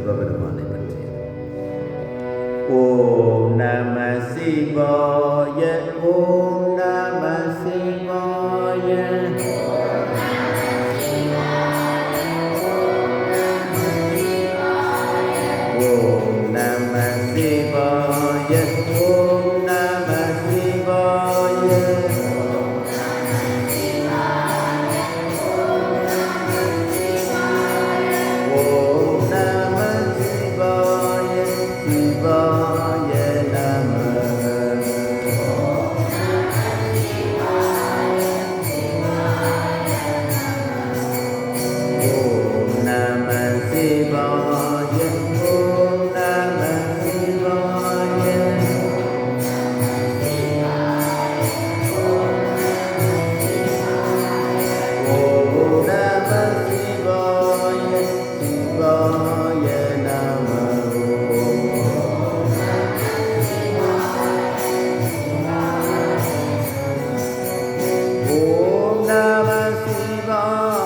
சிவபெருமானை பற்றியது. ஓம் நம சிவாய, ஓம் நம சிவாய. ஓம் நம சிவாய, ஓம் நம சிவாய. ஓம் நம சிவாய, சிவாய நமः. ஓம் நம சிவாய, ஓம் நம சிவாய. ஓம் நம சிவாய, சிவாய நமः. ஓம் நம சிவாய.